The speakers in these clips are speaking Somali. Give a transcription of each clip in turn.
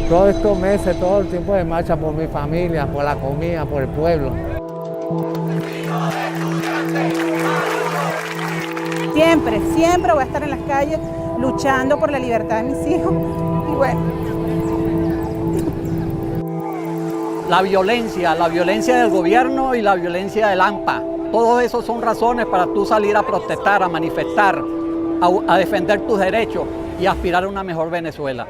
Todos estos meses, todo el tiempo de marcha por mi familia, por la comida, por el pueblo. Siempre, siempre voy a estar en las calles luchando por la libertad de mis hijos. Y bueno. La violencia del gobierno y la violencia del AMPA. Todo eso son razones para tú salir a protestar, a manifestar, a defender tus derechos y aspirar a una mejor Venezuela.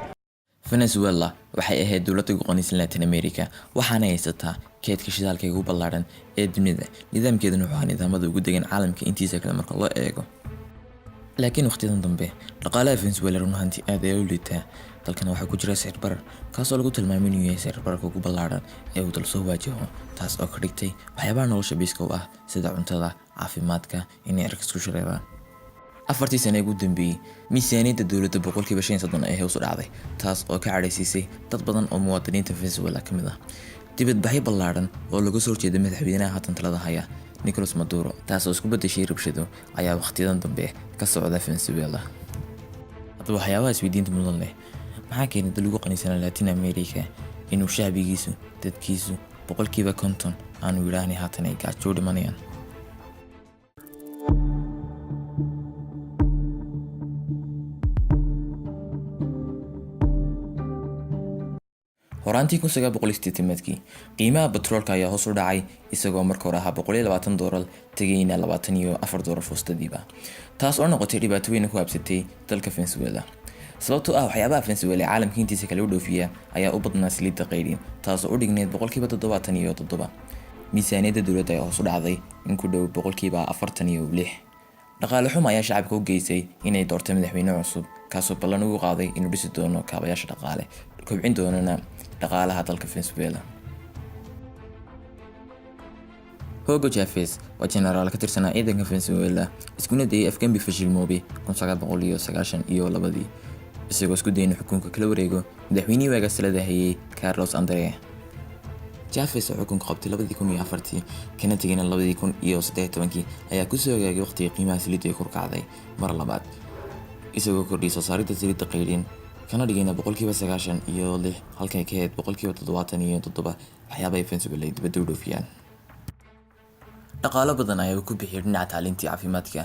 Venezuela waxay ahayd dowladda ugu qanisan Latin America waxaana haysataa keedka shidaalka ugu ballaaran ee dunida nidaamkeeduna wuxuu ahaa nidaamada ugu degan caalamka intiisa kale marka loo eego laakiin waqtiyadan dambe dhaqaalaha Venezuela run ahaantii aad ayay u liitaa dalkana waxaa ku jira sicir barar kaasoo lagu tilmaamay inuu yahay sicir bararka ugu ballaaran ee uu dal soo waajaho taas oo ka dhigtay waxyaabaha nolosha biiska u ah sida cuntada caafimaadka inay erga isku shareebaan afartii sano ugu dambeeyay miisaaniyadda dowladda boqolkiiba 35 ay hoos u dhacday taas oo ka cadhaysiisay dad badan oo muwaadiniinta Venezuela ka mid ah dibadbaxyo ballaaran oo laga soo horjeeday madaxweynaha haatan talada haya Nicolas Maduro taas oo isku bedeshay rabshado ayaa waqtiyadan dambe ka socda Venezuela hadda waxyaabaha isweydiinta mudan leh maxaa keenay dal ugu qanisan Latin America inuu shacbigiisu dadkiisu boqolkiiba 50 aanu yiraahday haatan ay gaajo dhimanayaan horaantii 1980 qiimaha batroolka ayaa hoos u dhacay isagoo marka hore ahaa $120 tagayna $24 fuustadiiba taas oo noqotay dhibaato weyn ku habsatay dalka Venezuela sababtoo ah waxyaabaha Venezuela caalamka intiisa kale u dhoofiya ayaa u badnaa saliidda qayrin taas oo u dhigneyd 77% miisaaniyadda dowladda ayaa hoos u dhacday in ku dhow 46% dhaqaale xumo ayaa shacabka u geysay inay doorto madaxweyne cusub kaasoo ballan ugu qaaday inuu dhisi doono kaabayaasha dhaqaale kobcin doonana dhaqaalaha dalka Venezuela Hugo Chavez waa generaal ka tirsanaa ciidanka Venezuela iskuna dayay afgambi fashilmoobay 1992 isagoo isku dayay xukunka kala wareego madaxweynihii waaga salada hayay Carlos Andrés Chavez oo xukunka qabtay 2004 kana tagayna 2013 ayaa ku soo gaagay waqtiga qiimaha saliidda kor kacday mar labaad isagoo kordhiyay soo saaridda saliidda qayrin kana dhigayna 96% halka ay ka ahayd 77% waxyaabaha Venezuela ay dibadda u dhoofiyaan dhaqaale badan ayaa ku bixiyay dhinaca tacliinta caafimaadka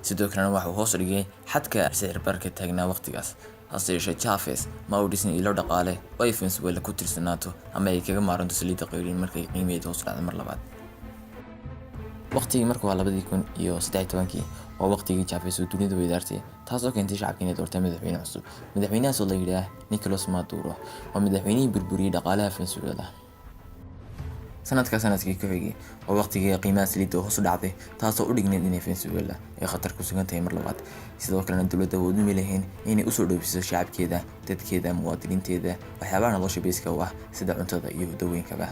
sidoo kalena waxa uu hoos u dhigay xadka sicir bararka taagnaa waqtigaas hase yeeshee Chavez ma uu dhisin ilo dhaqaale oo ay Venezuela ku tirsanaato ama ay kaga maaranto saliidda qayrin markay qiimaheedu hoos u dhacday mar labaad waqtigii markuu 2013 oo waqtigii Chavez uu dunida weydaartay taasoo keentay shacabka inay doortaan madaxweyne cusub madaxweynahaas oo la yiraahdo Nicolas Maduro oo madaxweynihii burburiyay dhaqaalaha Venezuela sanadkii ku xigay oo waqtigii qiimaha saliidda hoos u dhacday taasoo u dhigneyd in Venezuela ay khatar ku sugan tahay mar labaad sidoo kalena dowladda uu u milahayn inay u soo dhoofiso shacabkeeda dadkeeda muwaadiniinteeda waxyaabaha nolosha biiska u ah sida cuntada iyo dawooyinkaba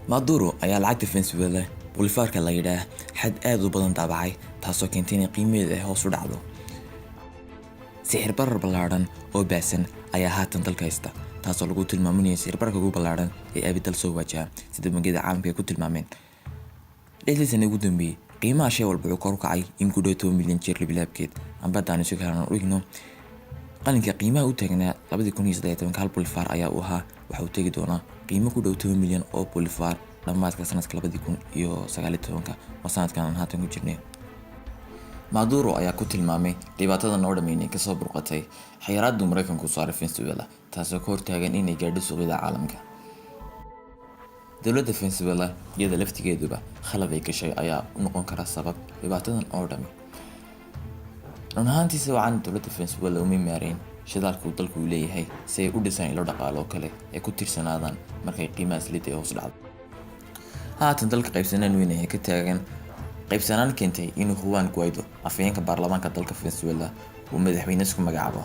Maduro ayaa lacagta Venezuela bolifarka la yiraahdo xad aad u badan daabacay taasoo keentay in qiimaheeda ay hoos u dhacdo sicir barar ballaaran oo baasan ayaa haatan dalka haysta taasoo lagu tilmaamayay sicir bararka ugu ballaaran ee abidal soo wajaha sida bangiyada caalamka ay ku tilmaameen dhexdii sano ugu dambeeyay qiimaha shay walba uu kor u kacay in ku dhow 2 milyan jeer bilaabkeed amba daani soo kala dhigno qalinka qiimaha u taagnaa 2013 hal bolifar ayaa u ahaa waxa uu tagi doonaa qiimo ku dhow 2 milyan oo bolifar dhamaadka sanadka 2019 oo sanadkan aan haatan ku jirnay Maduro ayaa ku tilmaamay dhibaatada noo dhameynay ka soo burqatay xayiraadda Mareykanku saaray Venezuela taasoo ka hortaagan inay gaadho suuqyada caalamka dowladda Venezuela iyada laftigeeduba khalad ay gashay ayaa u noqon kara sabab dhibaatadan oo dhami run ahaantii si wacan dowladda Venezuela uma maareen shidaalka uu dalku leeyahay si ay u dhisaan ilo dhaqaale kale ee ku tirsanaadaan markay qiimaha saliidda hoos u dhacdo haatan dalka qaybsanaan weyn ee ka taagan qaybsanaan keentay inuu Juan Guaido afhayeenka baarlamaanka dalka Venezuela uu madaxweyne isku magacaabo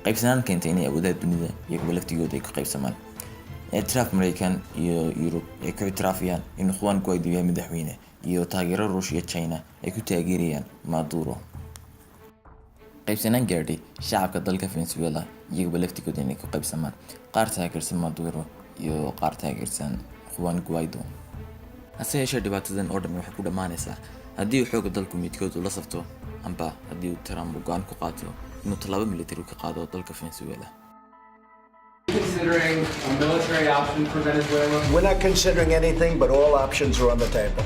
qaybsanaan keentay inay awoodda dunida iyagu laftigooda ay ku qaybsamaan اعتراف Mareykan iyo Yurub ay ku ictiraafiyaan in Juan Guaido yahay madaxweyne iyo taageero Ruushya China ay ku taageerayaan Maduro qaybsanaan gaadhay shacabka dalka Venezuela iyagu laftigooda inay ku qaybsamaan qaar taageersan Maduro iyo qaar taageersan Juan Guaido hase yeeshee dhibaatadan oo dhan waxay ku dhamaanaysaa haddii uu xooga dalku midkood ula safto amba haddii uu Trump go'aan ku qaato inuu tallaabo militari ka qaado dalka Venezuela considering a military option for Venezuela? We're not considering anything, but all options are on the table.